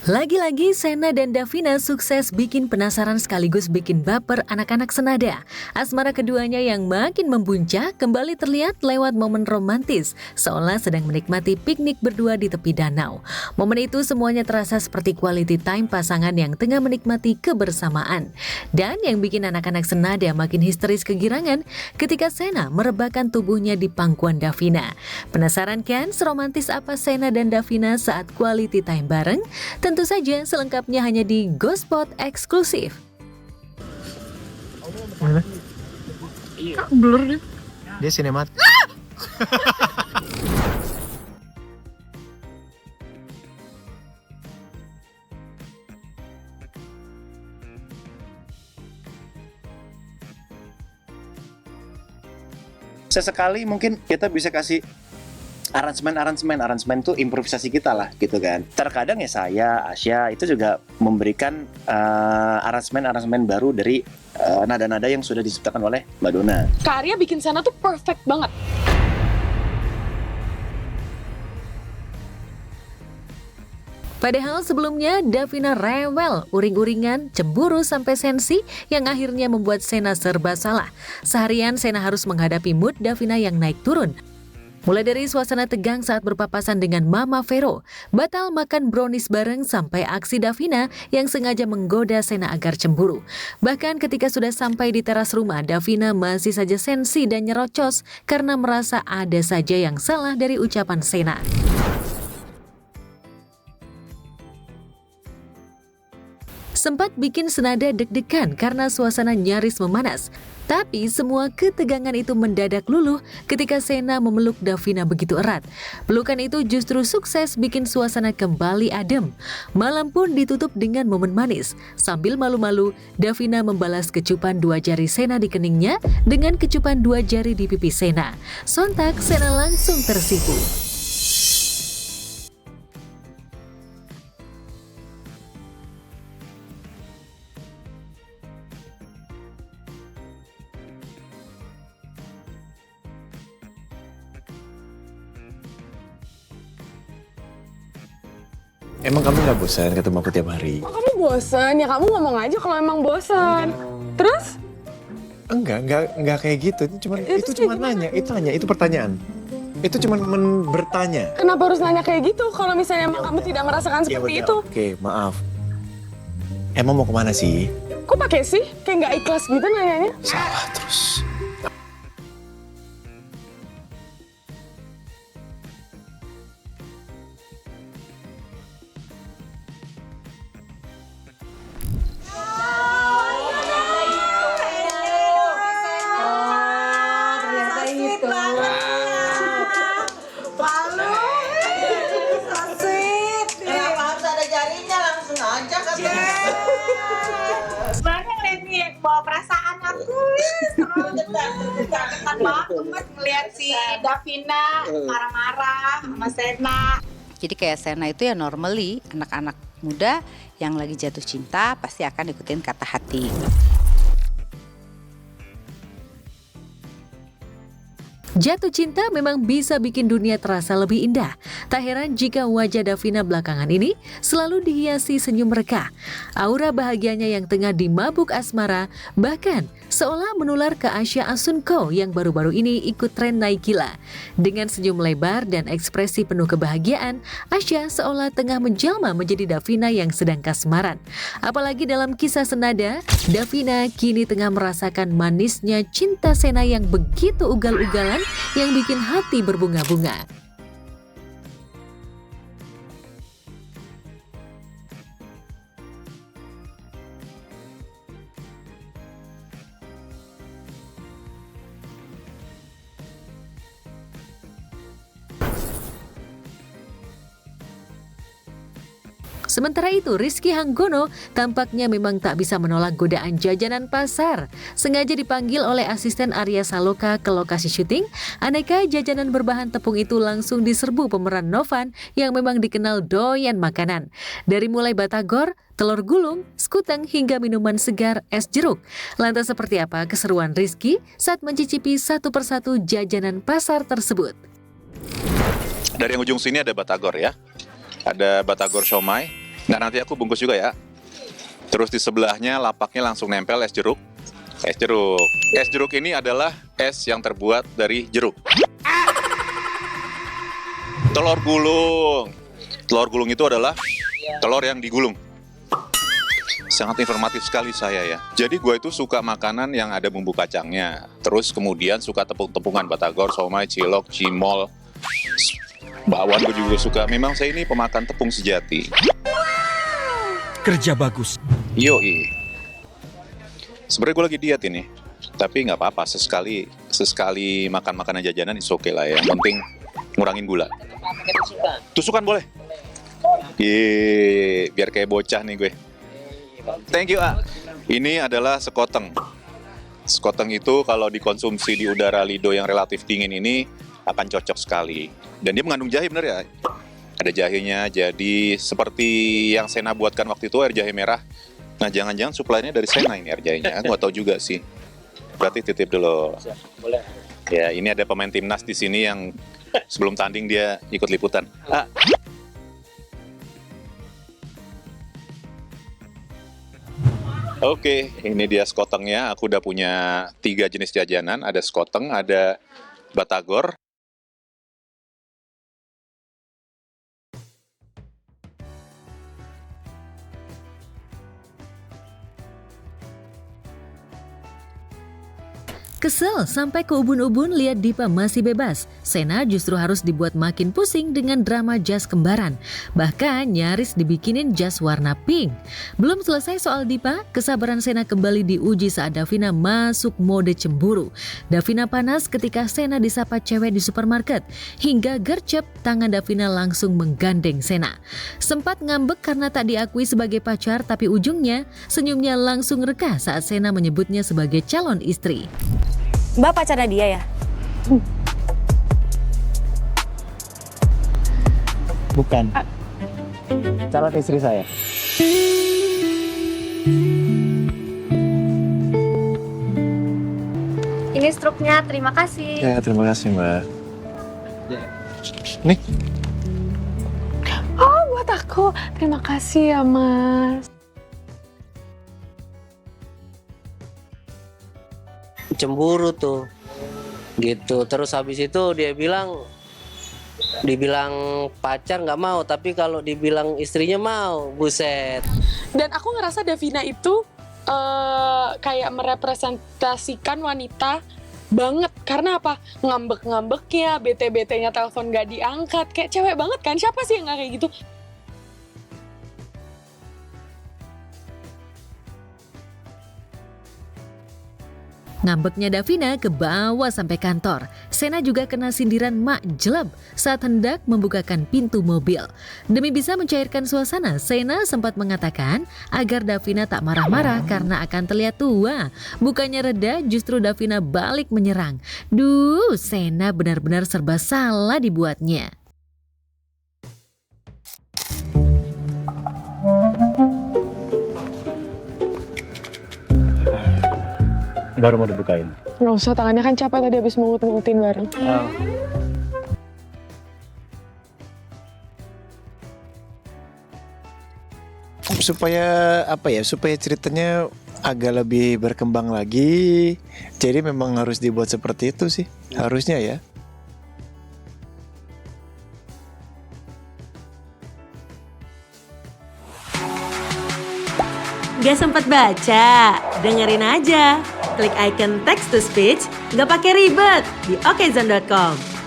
Lagi-lagi Sena dan Davina sukses bikin penasaran sekaligus bikin baper anak-anak senada. Asmara keduanya yang makin membuncah kembali terlihat lewat momen romantis, seolah sedang menikmati piknik berdua di tepi danau. Momen itu semuanya terasa seperti quality time pasangan yang tengah menikmati kebersamaan. Dan yang bikin anak-anak senada makin histeris kegirangan ketika Sena merebahkan tubuhnya di pangkuan Davina. Penasaran kan seromantis apa Sena dan Davina saat quality time bareng? Tentu saja selengkapnya hanya di Ghost Spot eksklusif. Mana? Kak blur deh. Dia sinematik. Sesekali mungkin kita bisa kasih aransemen itu improvisasi kita lah gitu kan. Terkadang ya saya, Asya itu juga memberikan aransemen baru dari nada-nada yang sudah diciptakan oleh Mbak Donna. Kak Arya bikin Sena tuh perfect banget. Padahal sebelumnya Davina rewel, uring-uringan, cemburu sampai sensi yang akhirnya membuat Sena serba salah. Seharian Sena harus menghadapi mood Davina yang naik turun. Mulai dari suasana tegang saat berpapasan dengan Mama Vero, batal makan brownies bareng sampai aksi Davina yang sengaja menggoda Sena agar cemburu. Bahkan ketika sudah sampai di teras rumah, Davina masih saja sensi dan nyerocos karena merasa ada saja yang salah dari ucapan Sena. Sempat bikin senada deg-degan karena suasana nyaris memanas. Tapi semua ketegangan itu mendadak luluh ketika Sena memeluk Davina begitu erat. Pelukan itu justru sukses bikin suasana kembali adem. Malam pun ditutup dengan momen manis. Sambil malu-malu, Davina membalas kecupan dua jari Sena di keningnya dengan kecupan dua jari di pipi Sena. Sontak Sena langsung tersipu. Emang kamu gak bosan ketemu aku tiap hari? Kok kamu bosen? Ya kamu ngomong aja kalau emang bosen. Terus? Enggak kayak gitu. Itu cuma nanya, itu pertanyaan. Itu cuma bertanya. Kenapa harus nanya kayak gitu kalau misalnya emang kamu tidak merasakan seperti itu? Oke, maaf. Emang mau kemana sih? Kok pakai sih? Kayak nggak ikhlas gitu nanyanya? Salah terus. Sebenarnya ngeliat nih bawa perasaan aku terlalu dekat banget ngeliat si Davina marah-marah sama Sena. Jadi kayak Sena itu ya normally anak-anak muda yang lagi jatuh cinta pasti akan ikutin kata hati. Jatuh cinta memang bisa bikin dunia terasa lebih indah. Tak heran jika wajah Davina belakangan ini selalu dihiasi senyum mereka. Aura bahagianya yang tengah dimabuk asmara bahkan seolah menular ke Asya Asunko yang baru-baru ini ikut tren naik gila. Dengan senyum lebar dan ekspresi penuh kebahagiaan, Asya seolah tengah menjelma menjadi Davina yang sedang kasmaran. Apalagi dalam kisah senada, Davina kini tengah merasakan manisnya cinta Sena yang begitu ugal-ugalan yang bikin hati berbunga-bunga. Sementara itu, Rizky Hanggono tampaknya memang tak bisa menolak godaan jajanan pasar. Sengaja dipanggil oleh asisten Arya Saloka ke lokasi syuting, aneka jajanan berbahan tepung itu langsung diserbu pemeran Novan yang memang dikenal doyan makanan. Dari mulai batagor, telur gulung, skuteng hingga minuman segar es jeruk. Lantas seperti apa keseruan Rizky saat mencicipi satu persatu jajanan pasar tersebut? Dari yang ujung sini ada batagor ya. Ada batagor siomay, Nah, nanti aku bungkus juga ya. Terus di sebelahnya lapaknya langsung nempel es jeruk. Es jeruk. Es jeruk ini adalah es yang terbuat dari jeruk. Telur gulung. Telur gulung itu adalah telur yang digulung. Sangat informatif sekali saya ya. Jadi gue itu suka makanan yang ada bumbu kacangnya. Terus kemudian suka tepung-tepungan, batagor, somai, cilok, cimol. Bakwan gue juga suka. Memang saya ini pemakan tepung sejati. Kerja bagus. Yoi. Sebenarnya gue lagi diet ini. Tapi nggak apa-apa. Sesekali makan makanan jajanan is oke lah ya. Yang penting ngurangin gula. Tusukan boleh. Yeay, biar kayak bocah nih gue. Thank you, A. Ini adalah sekoteng. Sekoteng itu kalau dikonsumsi di udara Lido yang relatif dingin ini akan cocok sekali. Dan dia mengandung jahe bener ya? Ada jahenya, jadi seperti yang Sena buatkan waktu itu air jahe merah. Nah, jangan-jangan suplainya dari Sena ini air jahenya. Aku nggak tahu juga sih. Berarti titip dulu. Boleh. Ya, ini ada pemain timnas di sini yang sebelum tanding dia ikut liputan. Oke, ini dia sekotengnya. Aku udah punya 3 jenis jajanan. Ada sekoteng, ada batagor. Kesel sampai ke ubun-ubun lihat Dipa masih bebas. Sena justru harus dibuat makin pusing dengan drama jas kembaran. Bahkan nyaris dibikinin jas warna pink. Belum selesai soal Dipa, kesabaran Sena kembali diuji saat Davina masuk mode cemburu. Davina panas ketika Sena disapa cewek di supermarket. Hingga gercep, tangan Davina langsung menggandeng Sena. Sempat ngambek karena tak diakui sebagai pacar, tapi ujungnya senyumnya langsung reka saat Sena menyebutnya sebagai calon istri. Mbak pacarnya dia ya? Bukan. Calon istri saya. Ini struknya, terima kasih. Ya, terima kasih, Mbak. Nih. Oh, buat aku. Terima kasih ya, Mas. Cemburu tuh gitu, terus habis itu dibilang pacar nggak mau, tapi kalau dibilang istrinya mau, buset. Dan aku ngerasa Davina itu kayak merepresentasikan wanita banget. Karena apa? Ngambek-ngambeknya, bete-betenya telepon gak diangkat. Kayak cewek banget kan? Siapa sih yang gak kayak gitu? Ngambeknya Davina ke bawah sampai kantor. Sena juga kena sindiran mak jeleb saat hendak membukakan pintu mobil. Demi bisa mencairkan suasana, Sena sempat mengatakan agar Davina tak marah-marah karena akan terlihat tua. Bukannya reda, justru Davina balik menyerang. Duh, Sena benar-benar serba salah dibuatnya. Baru mau dibukain. Nggak usah, tangannya kan capek tadi habis mengut-ngutin bareng. Supaya apa ya? Supaya ceritanya agak lebih berkembang lagi. Jadi memang harus dibuat seperti itu sih. Harusnya ya. Gak sempat baca? Dengerin aja. Klik icon text to speech, gak pakai ribet di okezone.com.